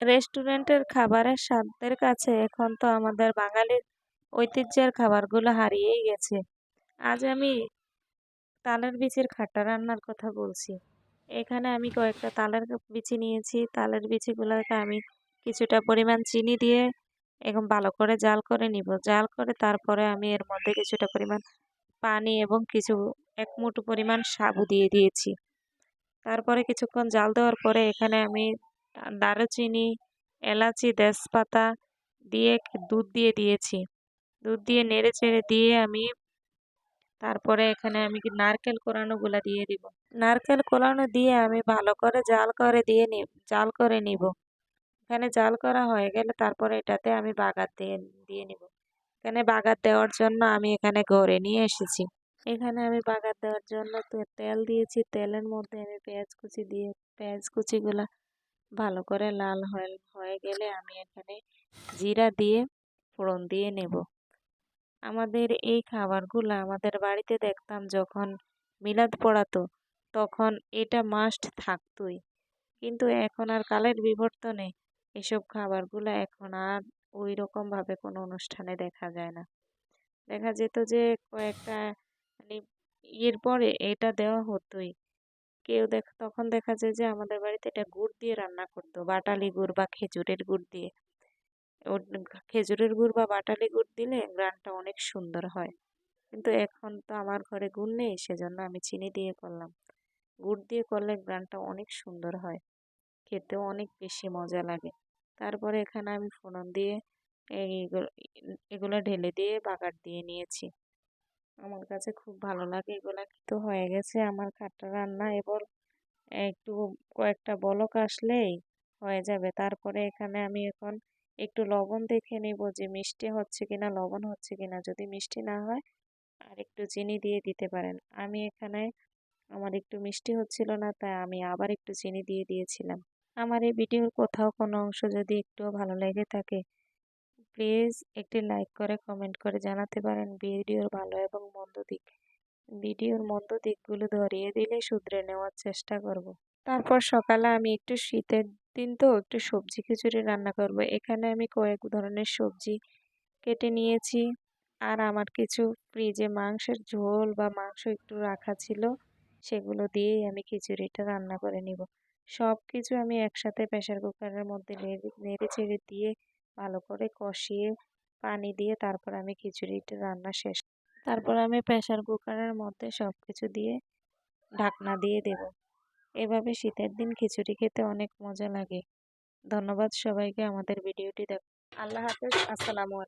রেস্টুরেন্টের খাবারের স্বাদের কাছে এখন তো আমাদের বাঙালির ঐতিহ্যের খাবারগুলো হারিয়েই গেছে। আজ আমি তালের বিচির খাট্টা রান্নার কথা বলছি। এখানে আমি কয়েকটা তালের বিচি নিয়েছি। তালের বিচিগুলোকে আমি কিছুটা পরিমাণ চিনি দিয়ে এখন ভালো করে জাল করে নিব। জাল করে তারপরে আমি এর মধ্যে কিছুটা পরিমাণ পানি এবং ১ মুঠো পরিমাণ সাবু দিয়ে দিয়েছি। তারপরে কিছুক্ষণ জাল দেওয়ার পরে এখানে আমি দারুচিনি, এলাচি, তেজপাতা দিয়ে দুধ দিয়ে দিয়েছি। দুধ দিয়ে নেড়ে-চেড়ে দিয়ে আমি তারপরে এখানে আমি নারকেল কোরানোগুলা দিয়ে দিব। নারকেল কোরানো দিয়ে আমি ভালো করে জাল করে নিব। এখানে জাল করা হয়ে গেলে তারপরে এটাতে আমি বাগার দিয়ে দিয়ে নিব। এখানে বাগার দেওয়ার জন্য আমি এখানে গড়ে নিয়ে এসেছি। এখানে আমি বাগার দেওয়ার জন্য তেল দিয়েছি। তেলের মধ্যে আমি পেঁয়াজ কুচি দিয়ে পেঁয়াজ কুচিগুলা ভালো করে লাল হয়ে গেলে আমি এখানে জিরা দিয়ে ফোড়ন দিয়ে নেব। আমাদের এই খাবারগুলা আমাদের বাড়িতে দেখতাম যখন মিলাদ পড়াতো তখন এটা মাস্ট থাকতই। কিন্তু এখন আর কালের বিবর্তনে এসব খাবারগুলা এখন আর ওই রকম ভাবে কোনো অনুষ্ঠানে দেখা যায় না। দেখা যেত যে কয়েকটা মানে ইয়ের পরে এটা দেওয়া হতোই। তখন দেখা যায় যে আমাদের বাড়িতে এটা গুড় দিয়ে রান্না করতো। বাটালি গুড় বা খেজুরের গুড় দিয়ে। ওর খেজুরের গুড় বা বাটালি গুড় দিলে ঘ্রাণটা অনেক সুন্দর হয়। কিন্তু এখন তো আমার ঘরে গুড় নেই, সেজন্য আমি চিনি দিয়ে করলাম। গুড় দিয়ে করলে ঘ্রাণটা অনেক সুন্দর হয়। খেতেও অনেক বেশি মজা লাগে। তারপরে এখানে আমি ফোড়ন দিয়ে এইগুলো এগুলো ঢেলে দিয়ে বাগার দিয়ে নিয়েছি। আমার কাছে খুব ভালো লাগে এগুলা। তো হয়ে গেছে আমার খাট্টা রান্না। এবার একটু কয়েকটা বলক আসলেই হয়ে যাবে। তারপরে এখানে আমি এখন একটু লবণ দেখে নিব যে মিষ্টি হচ্ছে কিনা, লবণ হচ্ছে কিনা। যদি মিষ্টি না হয় আর একটু চিনি দিয়ে দিতে পারেন। আমি এখানে আমার একটু মিষ্টি হচ্ছিল না, তাই আমি আবার একটু চিনি দিয়ে দিয়েছিলাম। আমার এই ভিডিওর কোথাও কোনো অংশ যদি একটুও ভালো লেগে থাকে, প্লিজ একটি লাইক করে কমেন্ট করে জানাতে পারেন ভিডিওর ভালো এবং মন্দ দিক। ভিডিওর মন্দ দিকগুলো ধরিয়ে দিলে শুধরে নেওয়ার চেষ্টা করব। তারপর সকালে আমি একটু শীতের দিন তো একটু সবজি খিচুড়ি রান্না করব। এখানে আমি কয়েক ধরনের সবজি কেটে নিয়েছি। আর আমার কিছু ফ্রিজে মাংসের ঝোল বা মাংস একটু রাখা ছিল, সেগুলো দিয়েই আমি খিচুড়িটা রান্না করে নিব। সব কিছু আমি একসাথে প্রেসার কুকারের মধ্যে নেড়ে চেড়ে দিয়ে ভালো করে কষিয়ে পানি দিয়ে তারপর আমি খিচুড়িটা রান্না শেষ। তারপর আমি প্রেসার কুকারের মধ্যে সব কিছু দিয়ে ঢাকনা দিয়ে দেব। এভাবে শীতের দিন খিচুড়ি খেতে অনেক মজা লাগে। ধন্যবাদ সবাইকে আমাদের ভিডিওটি দেখ। আল্লাহ হাফেজ। আসসালামু আলাইকুম।